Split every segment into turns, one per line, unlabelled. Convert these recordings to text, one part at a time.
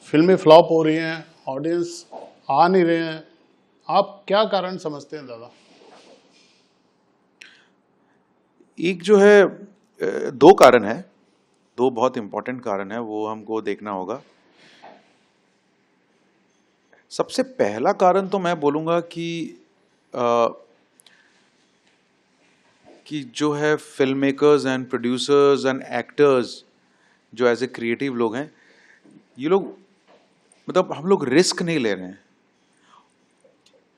फिल्में फ्लॉप हो रही हैं, ऑडियंस आ नहीं रहे हैं, आप क्या कारण समझते हैं दादा?
एक जो है दो कारण है, दो बहुत इंपॉर्टेंट कारण है, वो हमको देखना होगा। सबसे पहला कारण तो मैं बोलूँगा अ, कि जो है film makers and producers and actors जो एज ए क्रिएटिव लोग हैं, ये लोग मतलब हम लोग रिस्क नहीं ले रहे हैं।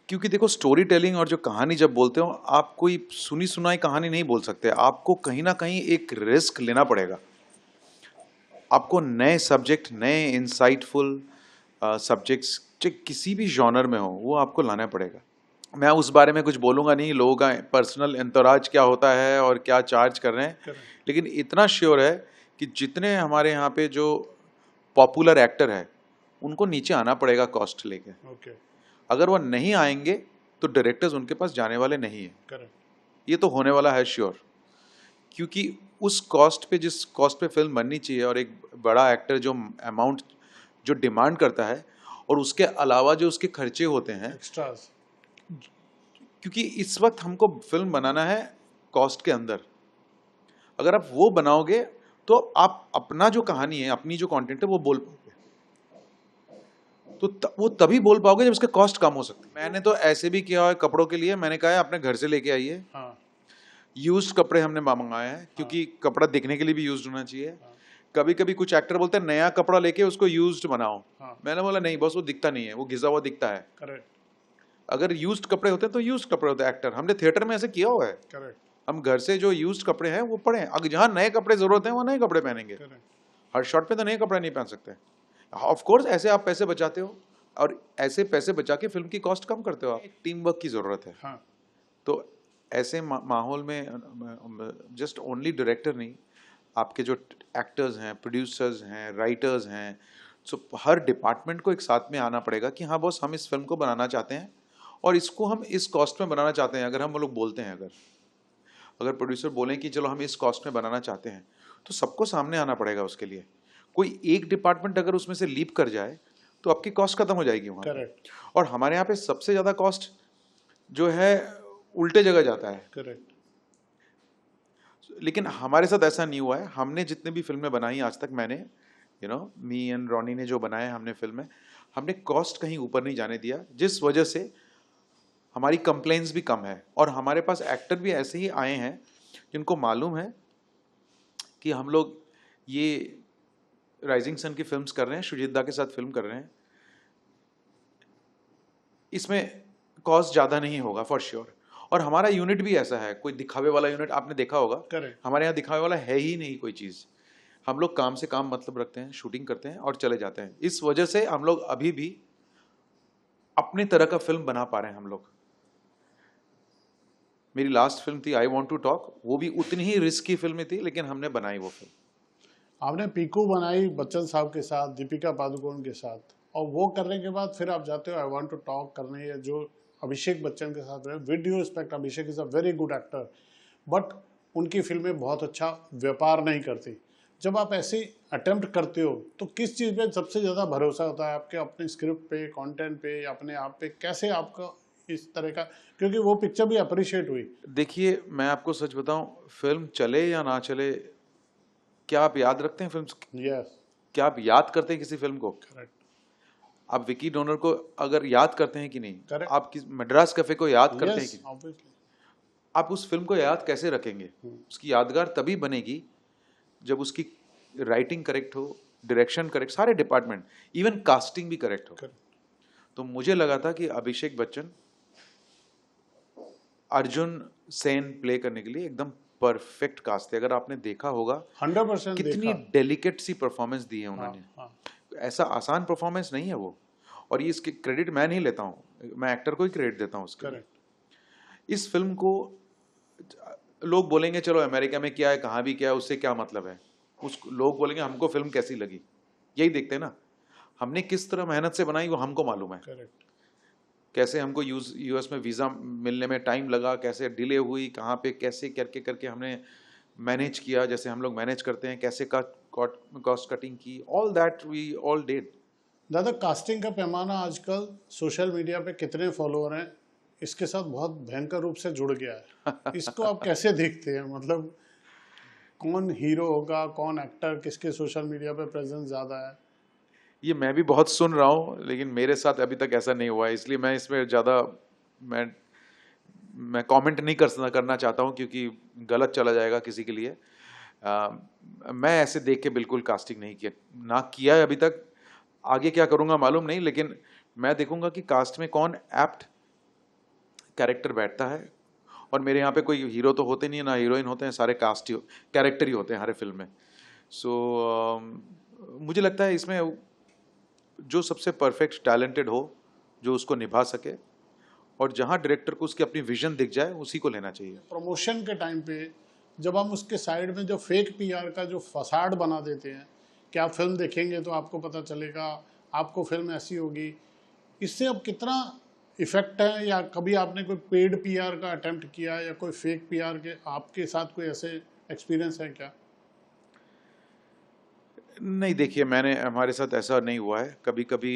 क्योंकि देखो, स्टोरी टेलिंग और जो कहानी जब बोलते हो, आप कोई सुनी सुनाई कहानी नहीं बोल सकते, आपको कहीं ना कहीं एक रिस्क लेना पड़ेगा। आपको नए सब्जेक्ट, नए इंसाइटफुल सब्जेक्ट्स जो किसी भी जॉनर में हो, वो आपको लाना पड़ेगा। मैं उस बारे में कुछ बोलूँगा नहीं, लोगों का पर्सनल एंतोराज क्या होता है और क्या चार्ज कर रहे हैं,
करेक्ट।
लेकिन इतना श्योर है कि जितने हमारे यहाँ पे जो पॉपुलर एक्टर है, उनको नीचे आना पड़ेगा कॉस्ट लेके।
ओके।
अगर वो नहीं आएंगे तो डायरेक्टर्स उनके पास जाने वाले नहीं हैं।
करेक्ट।
ये तो होने वाला है श्योर, क्योंकि उस कॉस्ट पे, जिस कॉस्ट पे फिल्म बननी चाहिए, और एक बड़ा एक्टर जो अमाउंट जो डिमांड करता है, और उसके अलावा जो उसके खर्चे होते हैं,
एक्स्ट्रास।
क्योंकि इस वक्त हमको फिल्म बनाना है कॉस्ट के अंदर। अगर आप वो बनाओगे तो आप अपना जो कहानी है, अपनी जो कंटेंट है, वो बोल पाओगे। तो वो तभी बोल पाओगे जब उसके कॉस्ट कम हो सकते हैं। मैंने तो ऐसे भी किया है कपड़ों के लिए, मैंने कहा है अपने घर से लेके आइए।
हाँ।
यूज्ड कपड़े हमने मंगाए हैं, क्योंकि कपड़ा दिखने के लिए भी यूज्ड होना चाहिए। कभी कभी कुछ एक्टर बोलते हैं नया कपड़ा लेके उसको यूज्ड बनाओ। मैंने बोला नहीं बस, वो दिखता नहीं है, वो घिसा हुआ दिखता है।
करेक्ट।
अगर यूज्ड कपड़े होते हैं तो यूज्ड कपड़े होते हैं। एक्टर, हमने थिएटर में ऐसे किया हुआ है।
करेक्ट।
हम घर से जो यूज्ड कपड़े हैं वो पड़े हैं, अगर जहाँ नए कपड़े जरूरत है वो नए कपड़े पहनेंगे। हर शॉट पे तो नए कपड़े नहीं पहन सकते। ऑफ कोर्स ऐसे आप पैसे बचाते हो, और ऐसे पैसे बचा के फिल्म की कॉस्ट कम करते हो। आप टीम वर्क की जरूरत है।
हाँ।
तो ऐसे माहौल में जस्ट ओनली डायरेक्टर नहीं, आपके जो एक्टर्स हैं, प्रोड्यूसर्स हैं, राइटर्स हैं, सो हर डिपार्टमेंट को एक साथ में आना पड़ेगा कि हाँ बॉस, हम इस फिल्म को बनाना चाहते हैं और इसको हम इस कॉस्ट में बनाना चाहते हैं। अगर हम लोग बोलते हैं, अगर अगर प्रोड्यूसर बोलें कि चलो हम इस कॉस्ट में बनाना चाहते हैं, तो सबको सामने आना पड़ेगा उसके लिए। कोई एक डिपार्टमेंट अगर उसमें से लीप कर जाए तो आपकी कॉस्ट खत्म हो जाएगी वहाँ पे।
करेक्ट।
और हमारे यहाँ पे सबसे ज़्यादा कॉस्ट जो है उल्टे जगह जाता है।
करेक्ट।
लेकिन हमारे साथ ऐसा नहीं हुआ है। हमने जितने भी फिल्में बनाई आज तक, मैंने मी एंड रॉनी ने जो बनाए हमने फिल्में, हमने कॉस्ट कहीं ऊपर नहीं जाने दिया, जिस वजह से हमारी कंप्लेंट्स भी कम है। और हमारे पास एक्टर भी ऐसे ही आए हैं जिनको मालूम है कि हम लोग ये राइजिंग सन की फिल्म्स कर रहे हैं, शुजित दा के साथ फिल्म कर रहे हैं, इसमें कॉस्ट ज़्यादा नहीं होगा फॉर श्योर। और हमारा यूनिट भी ऐसा है, कोई दिखावे वाला यूनिट आपने देखा होगा।
करेक्ट।
हमारे यहाँ दिखावे वाला है ही नहीं कोई चीज़। हम लोग काम से काम मतलब रखते हैं, शूटिंग करते हैं और चले जाते हैं। इस वजह से हम लोग अभी भी अपने तरह का फिल्म बना पा रहे हैं हम लोग। मेरी लास्ट फिल्म थी आई वॉन्ट टू टॉक, वो भी उतनी ही रिस्की फिल्म थी, लेकिन हमने बनाई वो फिल्म।
आपने पीकू बनाई बच्चन साहब के साथ, दीपिका पादुकोण के साथ, और वो करने के बाद फिर आप जाते हो आई वांट टू टॉक करने, या जो अभिषेक बच्चन के साथ रहे। With due respect, Abhishek is a very good actor, but उनकी फिल्में बहुत अच्छा व्यापार नहीं करती। जब आप ऐसे अटेम्प्ट करते हो तो किस चीज़ पे सबसे ज़्यादा भरोसा होता है आपके? अपने स्क्रिप्ट पे, कंटेंट पे, या अपने आप पे? कैसे आपका इस तरह का, क्योंकि वो पिक्चर भी अप्रिशिएट हुई।
देखिए, मैं आपको सच बताऊं, फिल्म चले या ना चले, क्या आप याद रखते हैं फिल्म?
यस।
क्या आप याद करते हैं किसी फिल्म को?
करेक्ट।
आप विकी डोनर को अगर याद करते हैं कि नहीं?
करेक्ट।
आप किस मद्रास कैफे को याद करते हैं कि
यस,
नहीं?
ऑब्वियसली।
आप उस फिल्म को याद कैसे रखेंगे? उसकी यादगार तभी बनेगी जब उसकी राइटिंग करेक्ट हो, डायरेक्शन करेक्ट, सारे डिपार्टमेंट, इवन कास्टिंग भी करेक्ट हो। तो मुझे लगा था कि अभिषेक बच्चन अर्जुन सेन प्ले करने के लिए एकदम परफेक्ट कास्ट है। अगर आपने देखा होगा
100%
कितनी
देखा।
डेलिकेट सी परफॉर्मेंस दी है
हाँ।
उन्होंने।
हाँ।
ऐसा आसान परफॉर्मेंस नहीं है वो। और ये इसके क्रेडिट मैं नहीं लेता हूँ, मैं एक्टर को ही क्रेडिट देता हूँ उसके लिए।
करेक्ट।
इस फिल्म को लोग बोलेंगे चलो अमेरिका में क्या है, कहाँ भी क्या है, उससे क्या मतलब है। उस लोग बोलेंगे हमको फिल्म कैसी लगी, यही देखते हैं ना। हमने किस तरह मेहनत से बनाई वो हमको मालूम है।
करेक्ट।
कैसे हमको यूएस में वीज़ा मिलने में टाइम लगा, कैसे डिले हुई, कहाँ पे कैसे करके करके हमने मैनेज किया, जैसे हम लोग मैनेज करते हैं, कैसे कॉस्ट कटिंग की, all that we all did.
दादा, कास्टिंग का पैमाना आजकल सोशल मीडिया पे कितने फॉलोअर हैं इसके साथ बहुत भयंकर रूप से जुड़ गया है। इसको आप कैसे देखते हैं? मतलब कौन हीरो होगा, कौन एक्टर, किसके सोशल मीडिया पे प्रेजेंस ज़्यादा है?
ये मैं भी बहुत सुन रहा हूँ, लेकिन मेरे साथ अभी तक ऐसा नहीं हुआ है, इसलिए मैं इसमें ज़्यादा मैं मैं कमेंट नहीं करना चाहता हूँ, क्योंकि गलत चला जाएगा किसी के लिए। अ, मैं ऐसे देख के बिल्कुल कास्टिंग नहीं किया, ना किया है अभी तक। आगे क्या करूँगा मालूम नहीं, लेकिन मैं देखूंगा कि कास्ट में कौन एप्ट कैरेक्टर बैठता है। और मेरे यहाँ पे कोई हीरो तो होते नहीं है, ना हीरोइन होते हैं, सारे कास्ट ही कैरेक्टर ही होते हैं हर फिल्म में। सो मुझे लगता है इसमें जो सबसे परफेक्ट टैलेंटेड हो, जो उसको निभा सके, और जहाँ डायरेक्टर को उसकी अपनी विजन दिख जाए उसी को लेना चाहिए।
प्रमोशन के टाइम पे जब हम उसके साइड में जो फेक पीआर का जो फसाड बना देते हैं कि आप फिल्म देखेंगे तो आपको पता चलेगा, आपको फिल्म ऐसी होगी, इससे अब कितना इफेक्ट है? या कभी आपने कोई पेड पीआर का अटेम्प्ट किया, या कोई फेक पीआर के आपके साथ कोई ऐसे एक्सपीरियंस है क्या?
नहीं, देखिए, मैंने हमारे साथ ऐसा नहीं हुआ है कभी कभी।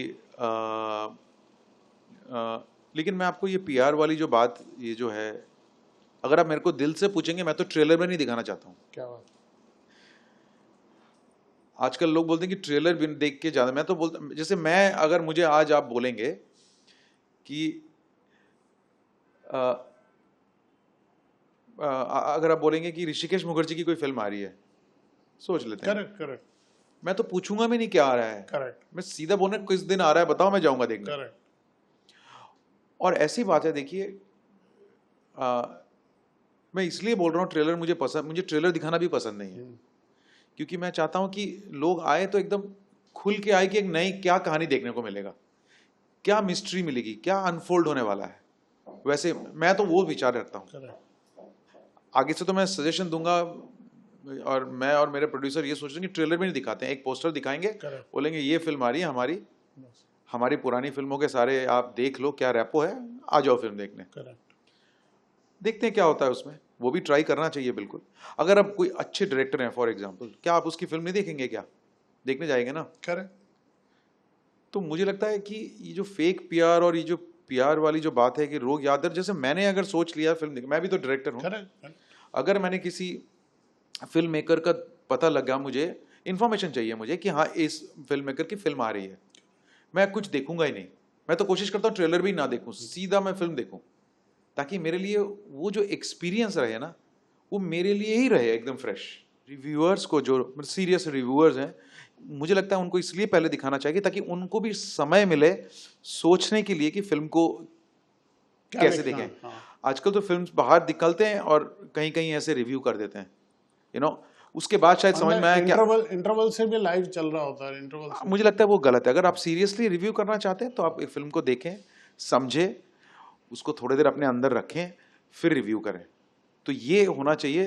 लेकिन मैं आपको ये पीआर वाली जो बात, ये जो है, अगर आप मेरे को दिल से पूछेंगे, मैं तो ट्रेलर में नहीं दिखाना चाहता हूँ।
क्या बात?
आजकल लोग बोलते हैं कि ट्रेलर भी देख के ज़्यादा, मैं तो बोलता, जैसे मैं, अगर मुझे आज आप बोलेंगे कि अगर आप बोलेंगे कि ऋषिकेश मुखर्जी की कोई फिल्म आ रही है, सोच लेते हैं,
करेक्ट, करेक्ट,
मैं तो पूछूंगा भी नहीं क्या आ रहा है।
करेक्ट,
मैं सीधा बोलने, किस दिन आ रहा है बताओ, मैं जाऊंगा देखने।
करेक्ट।
और ऐसी बात है, देखिए, मैं इसलिए बोल रहा हूँ ट्रेलर मुझे पसंद, मुझे ट्रेलर दिखाना भी पसंद नहीं है, क्योंकि मैं चाहता हूँ कि लोग आए तो एकदम खुल के आए कि एक नई क्या कहानी देखने को मिलेगा, क्या मिस्ट्री मिलेगी, क्या अनफोल्ड होने वाला है। वैसे मैं तो वो विचार रखता हूँ।
करेक्ट।
आगे से तो मैं सजेशन दूंगा, और मैं और मेरे प्रोड्यूसर ये सोच रहे हैं कि ट्रेलर भी नहीं दिखाते हैं, एक पोस्टर दिखाएंगे,
Correct.
बोलेंगे ये फिल्म आ रही है हमारी,
बस।
हमारी पुरानी फिल्मों के सारे आप देख लो, क्या रैपो है, आ जाओ फिल्म देखने।
करेक्ट।
देखते हैं क्या होता है उसमें, वो भी ट्राई करना चाहिए बिल्कुल। अगर आप कोई अच्छे डायरेक्टर हैं फॉर एग्जांपल, क्या आप उसकी फिल्म नहीं देखेंगे? क्या देखने जाएंगे ना?
करेक्ट।
तो मुझे लगता है कि ये जो फेक पीआर और ये जो पीआर वाली जो बात है कि लोग याद है, जैसे मैंने अगर सोच लिया फिल्म देख, मैं भी तो डायरेक्टर हूँ,
करेक्ट।
अगर मैंने किसी फिल्म मेकर का पता लगा, मुझे इन्फॉर्मेशन चाहिए मुझे कि हाँ इस फिल्म मेकर की फिल्म आ रही है, मैं कुछ देखूंगा ही नहीं। मैं तो कोशिश करता हूँ ट्रेलर भी ना देखूं, सीधा मैं फिल्म देखूं, ताकि मेरे लिए वो जो एक्सपीरियंस रहे ना, वो मेरे लिए ही रहे एकदम फ्रेश। रिव्यूअर्स को, जो सीरियस रिव्यूअर्स हैं, मुझे लगता है उनको इसलिए पहले दिखाना चाहिए ताकि उनको भी समय मिले सोचने के लिए कि फिल्म को कैसे देखें।
हाँ।
आजकल तो फिल्म्स बाहर निकलते हैं और कहीं कहीं ऐसे रिव्यू कर देते हैं, उसके बाद शायद समझ में आया क्या।
इंटरवल से भी लाइव चल रहा होता है, इंटरवल से।
मुझे लगता है वो गलत है। अगर आप सीरियसली रिव्यू करना चाहते हैं तो आप एक फिल्म को देखें, समझें, उसको थोड़ी देर अपने अंदर रखें, फिर रिव्यू करें। तो ये होना चाहिए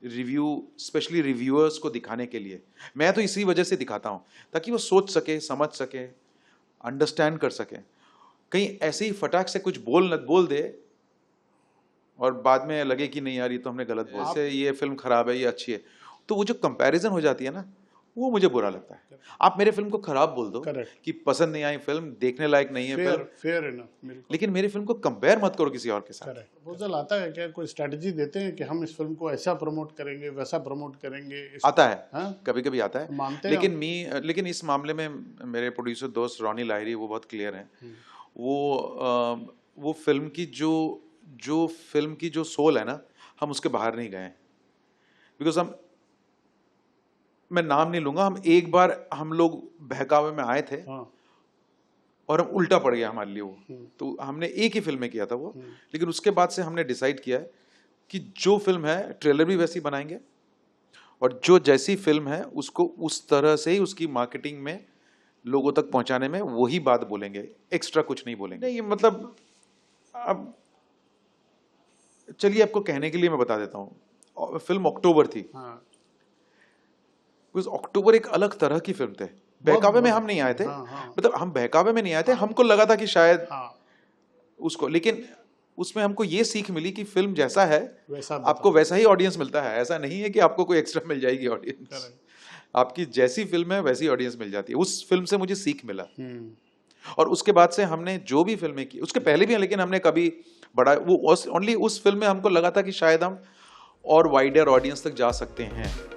रिव्यू, स्पेशली रिव्यूअर्स को दिखाने के लिए। मैं तो इसी वजह से दिखाता हूँ, ताकि वो सोच सके, समझ सके, अंडरस्टैंड कर सके। कहीं ऐसे ही फटाक से कुछ बोल दे और बाद में लगे कि नहीं यार ये तो हमने गलत बोला, से ये फिल्म खराब है, ये अच्छी है, तो वो जो कंपैरिजन हो जाती है ना, वो मुझे बुरा लगता है। आप मेरे फिल्म को खराब बोल दो कि पसंद नहीं आई फिल्म, देखने लायक नहीं है फिल्म,
फेयर इनफ,
लेकिन मेरी फिल्म को कंपेयर मत करो किसी और के साथ।
प्रपोजल आता है क्या? कोई स्ट्रेटजी देते हैं कि हम इस फिल्म को ऐसा प्रमोट करेंगे, वैसा प्रमोट करेंगे?
आता है, कभी कभी आता है,
मानते हैं
लेकिन इस मामले में मेरे प्रोड्यूसर दोस्त रॉनी लाहिरी वो बहुत क्लियर हैं। वो फिल्म की जो फिल्म की जो सोल है ना, हम उसके बाहर नहीं गए। बिकॉज मैं नाम नहीं लूंगा, एक बार हम लोग बहकावे में आए थे, और हम उल्टा पड़ गया हमारे लिए वो। तो हमने एक ही फिल्म में किया था वो, लेकिन उसके बाद से हमने डिसाइड किया है कि जो फिल्म है ट्रेलर भी वैसी बनाएंगे, और जो जैसी फिल्म है उसको उस तरह से ही उसकी मार्केटिंग में, लोगों तक पहुंचाने में वही बात बोलेंगे, एक्स्ट्रा कुछ नहीं बोलेंगे। नहीं, मतलब अब चलिए आपको कहने के लिए मैं बता देता हूँ, फिल्म अक्टूबर थी। अक्टूबर एक अलग तरह की फिल्म थे। बहकावे में हम नहीं आए थे, मतलब हम बहकावे में नहीं आए थे, हमको लगा था कि शायद उसको, लेकिन उसमें हमको ये सीख मिली कि फिल्म जैसा है आपको वैसा ही ऑडियंस मिलता है। ऐसा नहीं है कि आपको कोई एक्स्ट्रा मिल जाएगी ऑडियंस। आपकी जैसी फिल्म है वैसी ऑडियंस मिल जाती है। उस फिल्म से मुझे सीख मिला, और उसके बाद से हमने जो भी फिल्में की, उसके पहले भी हैं, लेकिन हमने कभी बड़ा वो ओनली उस फिल्म में हमको लगा था कि शायद हम और वाइडर ऑडियंस तक जा सकते हैं।